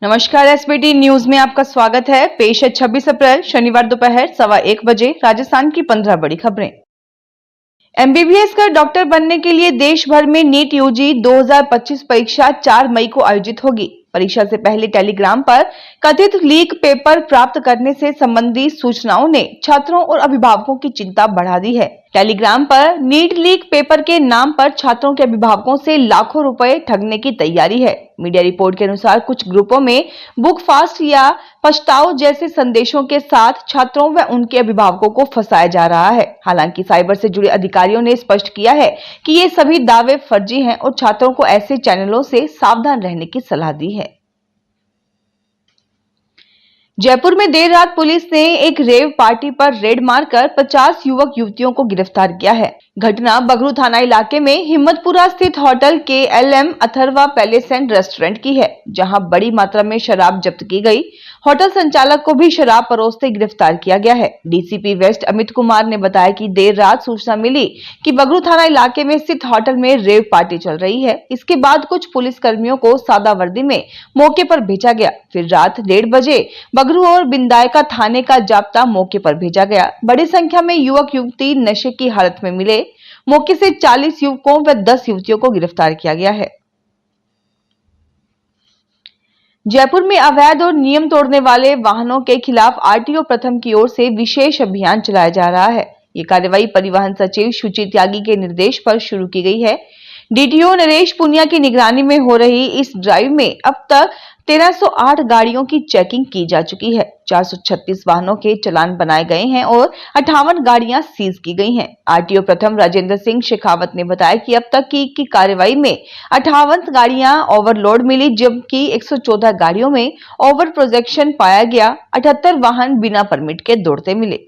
नमस्कार, SBT news में आपका स्वागत है। पेश है 26 अप्रैल शनिवार दोपहर 1:15 बजे राजस्थान की 15 बड़ी खबरें। एमबीबीएस कर डॉक्टर बनने के लिए देश भर में नीट यूजी 2025 परीक्षा 4 मई को आयोजित होगी। परीक्षा से पहले टेलीग्राम पर कथित लीक पेपर प्राप्त करने से संबंधित सूचनाओं ने छात्रों और अभिभावकों की चिंता बढ़ा दी है। टेलीग्राम पर नीट लीक पेपर के नाम पर छात्रों के अभिभावकों से लाखों रुपए ठगने की तैयारी है। मीडिया रिपोर्ट के अनुसार कुछ ग्रुपों में बुक फास्ट या पछताओ जैसे संदेशों के साथ छात्रों व उनके अभिभावकों को फंसाया जा रहा है। हालांकि साइबर से जुड़े अधिकारियों ने स्पष्ट किया है कि ये सभी दावे फर्जी हैं और छात्रों को ऐसे चैनलों से सावधान रहने की सलाह दी है। जयपुर में देर रात पुलिस ने एक रेव पार्टी पर रेड मारकर 50 युवक युवतियों को गिरफ्तार किया है। घटना बगरू थाना इलाके में हिम्मतपुरा स्थित hotel KLM Atharva palace and restaurant की है, जहां बड़ी मात्रा में शराब जब्त की गई। होटल संचालक को भी शराब परोसते गिरफ्तार किया गया है। डीसीपी वेस्ट अमित कुमार ने बताया कि देर रात सूचना मिली कि बगरू थाना इलाके में स्थित होटल में रेव पार्टी चल रही है। इसके बाद कुछ पुलिस कर्मियों को सादा वर्दी में मौके पर भेजा गया। फिर रात 1:30 बजे बगरू और बिंदायका थाने का जाब्ता मौके पर भेजा गया। बड़ी संख्या में युवक युवती नशे की हालत में मिले। मौके से 40 युवकों व 10 युवतियों को गिरफ्तार किया गया है। जयपुर में अवैध और नियम तोड़ने वाले वाहनों के खिलाफ आरटीओ प्रथम की ओर से विशेष अभियान चलाया जा रहा है। ये कार्रवाई परिवहन सचिव शुचि त्यागी के निर्देश पर शुरू की गई है। डीटीओ नरेश पुनिया की निगरानी में हो रही इस ड्राइव में अब तक 1308 गाड़ियों की चेकिंग की जा चुकी है। 436 वाहनों के चालान बनाए गए हैं और 58 गाड़ियां सीज की गई हैं। आरटीओ प्रथम राजेंद्र सिंह शेखावत ने बताया कि अब तक की कार्रवाई में 58 गाड़ियां ओवरलोड मिली, जबकि 114 गाड़ियों में ओवर प्रोजेक्शन पाया गया। 78 वाहन बिना परमिट के दौड़ते मिले।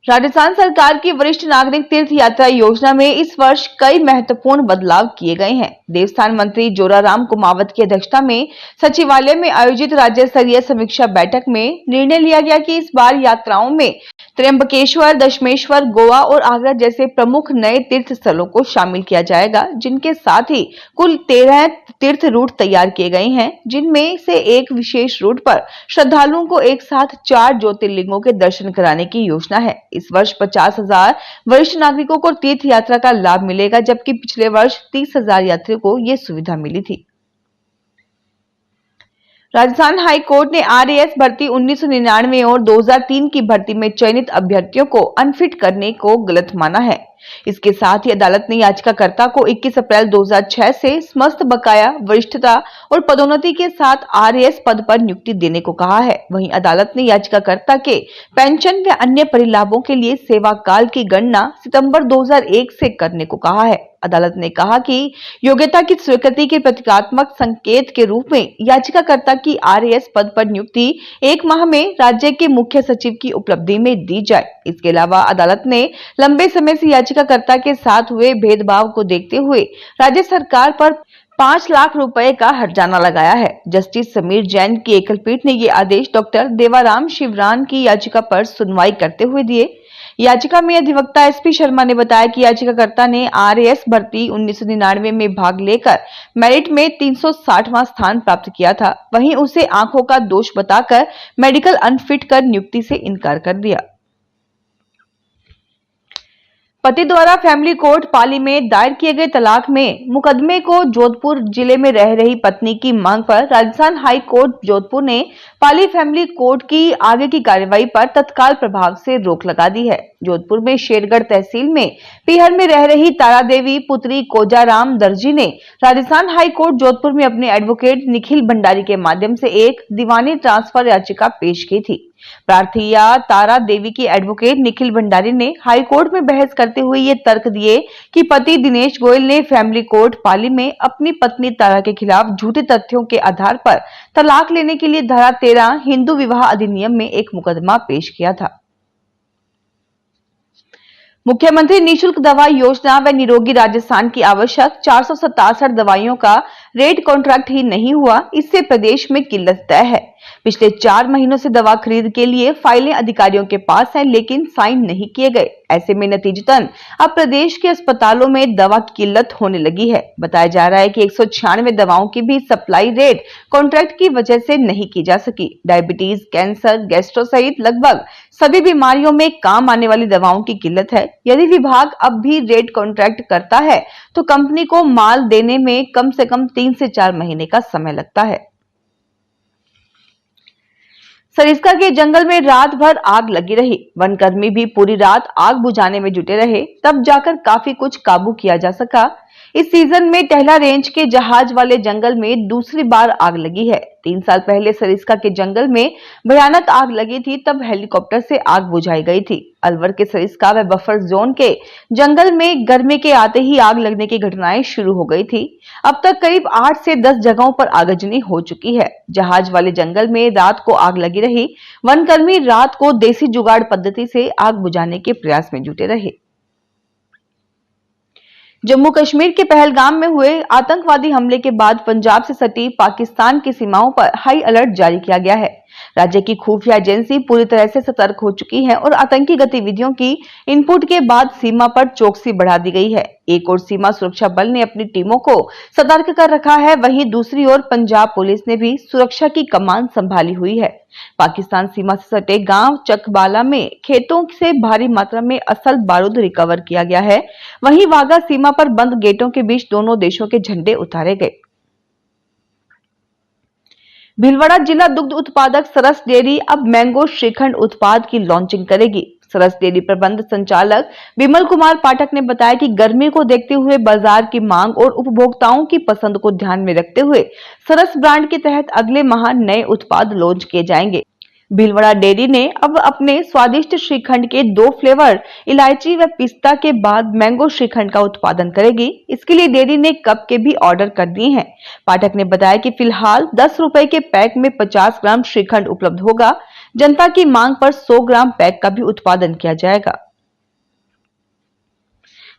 राजस्थान सरकार की वरिष्ठ नागरिक तीर्थ यात्रा योजना में इस वर्ष कई महत्वपूर्ण बदलाव किए गए हैं। देवस्थान मंत्री जोराराम कुमावत की अध्यक्षता में सचिवालय में आयोजित राज्य स्तरीय समीक्षा बैठक में निर्णय लिया गया कि इस बार यात्राओं में त्र्यंबकेश्वर, दशमेश्वर, गोवा और आगरा जैसे प्रमुख नए तीर्थ स्थलों को शामिल किया जाएगा, जिनके साथ ही कुल 13 तीर्थ रूट तैयार किए गए हैं, जिनमें से एक विशेष रूट पर श्रद्धालुओं को एक साथ 4 ज्योतिर्लिंगों के दर्शन कराने की योजना है। इस वर्ष 50,000 वरिष्ठ नागरिकों को तीर्थ यात्रा का लाभ मिलेगा, जबकि पिछले वर्ष 30,000 यात्रियों को यह सुविधा मिली थी। राजस्थान हाई कोर्ट ने RAS भर्ती 1999 और 2003 की भर्ती में चयनित अभ्यर्थियों को अनफिट करने को गलत माना है। इसके साथ ही अदालत ने याचिकाकर्ता को 21 अप्रैल 2006 से समस्त बकाया, वरिष्ठता और पदोन्नति के साथ RAS पद पर नियुक्ति देने को कहा है। वहीं अदालत ने याचिकाकर्ता के पेंशन व अन्य परिलाभों के लिए सेवा काल की गणना सितंबर 2001 से करने को कहा है। अदालत ने कहा कि योग्यता की स्वीकृति के प्रतीकात्मक संकेत के रूप में याचिकाकर्ता की RAS पद पर नियुक्ति 1 माह में राज्य के मुख्य सचिव की उपलब्धि में दी जाए। इसके अलावा अदालत ने लंबे समय से याचिकाकर्ता के साथ हुए भेदभाव को देखते हुए राज्य सरकार पर 5 लाख रुपए का हर्जाना लगाया है। जस्टिस समीर जैन की एकल पीठ ने ये आदेश डॉक्टर देवाराम शिवरान की याचिका पर सुनवाई करते हुए दिए। याचिका में अधिवक्ता SP शर्मा ने बताया कि याचिकाकर्ता ने RAS भर्ती 1999 में भाग लेकर मेरिट में 360वां स्थान प्राप्त किया था। वहीं उसे आंखों का दोष बताकर मेडिकल अनफिट कर नियुक्ति से इनकार कर दिया। पति द्वारा फैमिली कोर्ट पाली में दायर किए गए तलाक में मुकदमे को जोधपुर जिले में रह रही पत्नी की मांग पर राजस्थान हाई कोर्ट जोधपुर ने पाली फैमिली कोर्ट की आगे की कार्रवाई पर तत्काल प्रभाव से रोक लगा दी है। जोधपुर में शेरगढ़ तहसील में पीहर में रह रही तारा देवी पुत्री कोजाराम दर्जी ने राजस्थान हाई कोर्ट जोधपुर में अपने एडवोकेट निखिल भंडारी के माध्यम से एक दीवानी ट्रांसफर याचिका पेश की थी। प्रार्थी या तारा देवी की एडवोकेट निखिल भंडारी ने हाई कोर्ट में बहस करते हुए ये तर्क दिए कि पति दिनेश गोयल ने फैमिली कोर्ट पाली में अपनी पत्नी तारा के खिलाफ झूठे तथ्यों के आधार पर तलाक लेने के लिए धारा 13 हिंदू विवाह अधिनियम में एक मुकदमा पेश किया था। मुख्यमंत्री निःशुल्क दवा योजना व निरोगी राजस्थान की आवश्यक 467 दवाइयों का रेट कॉन्ट्रैक्ट ही नहीं हुआ, इससे प्रदेश में किल्लत तय है। पिछले 4 महीनों से दवा खरीद के लिए फाइलें अधिकारियों के पास हैं, लेकिन साइन नहीं किए गए। ऐसे में नतीजतन अब प्रदेश के अस्पतालों में दवा की किल्लत होने लगी है। बताया जा रहा है कि 196 दवाओं की भी सप्लाई रेट कॉन्ट्रैक्ट की वजह से नहीं की जा सकी। डायबिटीज, कैंसर, गैस्ट्रो सहित लगभग सभी बीमारियों में काम आने वाली दवाओं की किल्लत है। यदि विभाग अब भी रेट कॉन्ट्रैक्ट करता है तो कंपनी को माल देने में कम से कम 3 से 4 महीने का समय लगता है। सरिस्का के जंगल में रात भर आग लगी रही। वनकर्मी भी पूरी रात आग बुझाने में जुटे रहे, तब जाकर काफी कुछ काबू किया जा सका। इस सीजन में टहला रेंज के जहाज वाले जंगल में दूसरी बार आग लगी है। 3 साल पहले सरिस्का के जंगल में भयानक आग लगी थी, तब हेलीकॉप्टर से आग बुझाई गई थी। अलवर के सरिस्का व बफर जोन के जंगल में गर्मी के आते ही आग लगने की घटनाएं शुरू हो गई थी। अब तक करीब 8 से 10 जगहों पर आगजनी हो चुकी है। जहाज वाले जंगल में रात को आग लगी रही। वनकर्मी रात को देसी जुगाड़ पद्धति से आग बुझाने के प्रयास में जुटे रहे। जम्मू कश्मीर के पहलगाम में हुए आतंकवादी हमले के बाद पंजाब से सटी पाकिस्तान की सीमाओं पर हाई अलर्ट जारी किया गया है। राज्य की खुफिया एजेंसी पूरी तरह से सतर्क हो चुकी है और आतंकी गतिविधियों की इनपुट के बाद सीमा पर चौकसी बढ़ा दी गई है। एक ओर सीमा सुरक्षा बल ने अपनी टीमों को सतर्क कर रखा है, वहीं दूसरी ओर पंजाब पुलिस ने भी सुरक्षा की कमान संभाली हुई है। पाकिस्तान सीमा से सटे गांव चकबाला में खेतों से भारी मात्रा में असल बारूद रिकवर किया गया है। वहीं वाघा सीमा पर बंद गेटों के बीच दोनों देशों के झंडे उतारे गए। भीलवाड़ा जिला दुग्ध उत्पादक सरस डेयरी अब मैंगो श्रीखंड उत्पाद की लॉन्चिंग करेगी। सरस डेयरी प्रबंध संचालक विमल कुमार पाठक ने बताया कि गर्मी को देखते हुए बाजार की मांग और उपभोक्ताओं की पसंद को ध्यान में रखते हुए सरस ब्रांड के तहत अगले माह नए उत्पाद लॉन्च किए जाएंगे। भीलवाड़ा डेयरी ने अब अपने स्वादिष्ट श्रीखंड के 2 फ्लेवर इलायची व पिस्ता के बाद मैंगो श्रीखंड का उत्पादन करेगी। इसके लिए डेयरी ने कप के भी ऑर्डर कर दिए हैं। पाठक ने बताया कि फिलहाल 10 रुपए के पैक में 50 ग्राम श्रीखंड उपलब्ध होगा। जनता की मांग पर 100 ग्राम पैक का भी उत्पादन किया जाएगा।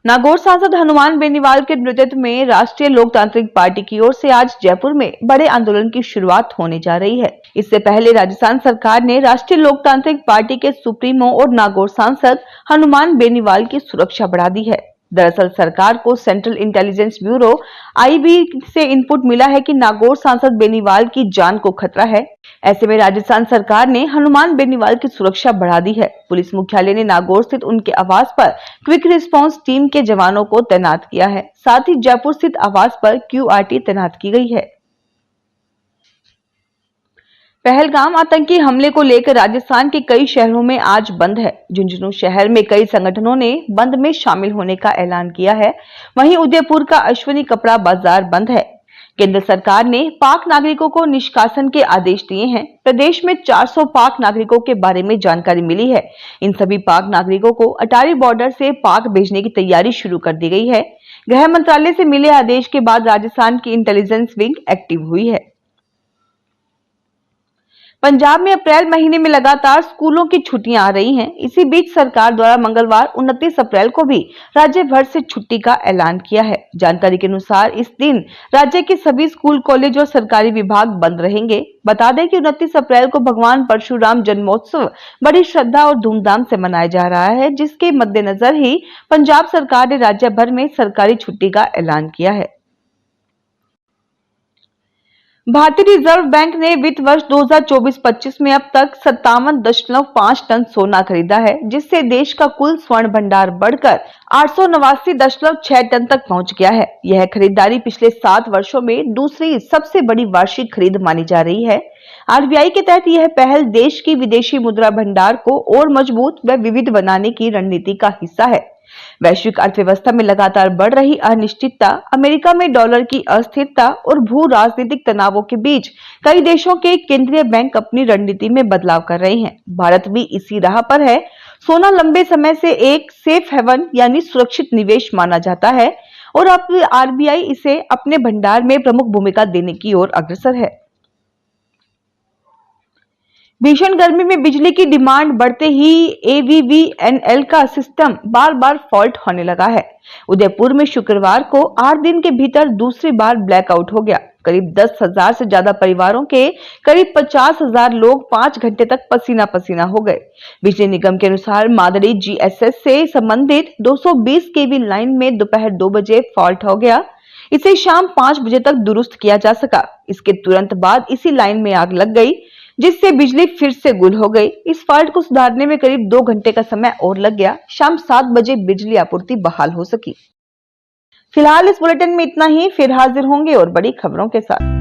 नागौर सांसद हनुमान बेनीवाल के नेतृत्व में राष्ट्रीय लोकतांत्रिक पार्टी की ओर से आज जयपुर में बड़े आंदोलन की शुरुआत होने जा रही है। इससे पहले राजस्थान सरकार ने राष्ट्रीय लोकतांत्रिक पार्टी के सुप्रीमो और नागौर सांसद हनुमान बेनीवाल की सुरक्षा बढ़ा दी है। दरअसल सरकार को सेंट्रल इंटेलिजेंस ब्यूरो (IB) से इनपुट मिला है कि नागौर सांसद बेनीवाल की जान को खतरा है। ऐसे में राजस्थान सरकार ने हनुमान बेनीवाल की सुरक्षा बढ़ा दी है। पुलिस मुख्यालय ने नागौर स्थित उनके आवास पर क्विक रिस्पांस टीम के जवानों को तैनात किया है। साथ ही जयपुर स्थित आवास पर QRT तैनात की गई है। पहलगाम आतंकी हमले को लेकर राजस्थान के कई शहरों में आज बंद है। झुंझुनू शहर में कई संगठनों ने बंद में शामिल होने का ऐलान किया है। वहीं उदयपुर का अश्विनी कपड़ा बाजार बंद है। केंद्र सरकार ने पाक नागरिकों को निष्कासन के आदेश दिए हैं। प्रदेश में 400 पाक नागरिकों के बारे में जानकारी मिली है। इन सभी पाक नागरिकों को अटारी बॉर्डर से पाक भेजने की तैयारी शुरू कर दी गई है। गृह मंत्रालय से मिले आदेश के बाद राजस्थान की इंटेलिजेंस विंग एक्टिव हुई है। पंजाब में अप्रैल महीने में लगातार स्कूलों की छुट्टियां आ रही हैं। इसी बीच सरकार द्वारा मंगलवार 29 अप्रैल को भी राज्य भर से छुट्टी का ऐलान किया है। जानकारी के अनुसार इस दिन राज्य के सभी स्कूल, कॉलेज और सरकारी विभाग बंद रहेंगे। बता दें कि 29 अप्रैल को भगवान परशुराम जन्मोत्सव बड़ी श्रद्धा और धूमधाम से मनाया जा रहा है, जिसके मद्देनजर ही पंजाब सरकार ने राज्य भर में सरकारी छुट्टी का ऐलान किया है। भारतीय रिजर्व बैंक ने वित्त वर्ष 2024-25 में अब तक 57.5 टन सोना खरीदा है, जिससे देश का कुल स्वर्ण भंडार बढ़कर 889.6 टन तक पहुंच गया है। यह खरीदारी पिछले 7 वर्षों में दूसरी सबसे बड़ी वार्षिक खरीद मानी जा रही है। RBI के तहत यह पहल देश की विदेशी मुद्रा भंडार को और मजबूत व विविध बनाने की रणनीति का हिस्सा है। वैश्विक अर्थव्यवस्था में लगातार बढ़ रही अनिश्चितता, अमेरिका में डॉलर की अस्थिरता और भू राजनीतिक तनावों के बीच कई देशों के केंद्रीय बैंक अपनी रणनीति में बदलाव कर रहे हैं। भारत भी इसी राह पर है। सोना लंबे समय से एक सेफ हेवन यानी सुरक्षित निवेश माना जाता है और अब RBI इसे अपने भंडार में प्रमुख भूमिका देने की ओर अग्रसर है। भीषण गर्मी में बिजली की डिमांड बढ़ते ही AVVNL का सिस्टम बार बार फॉल्ट होने लगा है। उदयपुर में शुक्रवार को 8 दिन के भीतर दूसरी बार ब्लैकआउट हो गया। करीब 10,000 से ज्यादा परिवारों के करीब 50,000 लोग 5 घंटे तक पसीना पसीना हो गए। बिजली निगम के अनुसार मादड़ी जीएसएस से संबंधित 220 केवी लाइन में दोपहर 2 बजे फॉल्ट हो गया। इसे शाम 5 बजे तक दुरुस्त किया जा सका। इसके तुरंत बाद इसी लाइन में आग लग गई, जिससे बिजली फिर से गुल हो गई। इस फॉल्ट को सुधारने में करीब 2 घंटे का समय और लग गया। शाम 7 बजे बिजली आपूर्ति बहाल हो सकी। फिलहाल इस बुलेटिन में इतना ही। फिर हाजिर होंगे और बड़ी खबरों के साथ।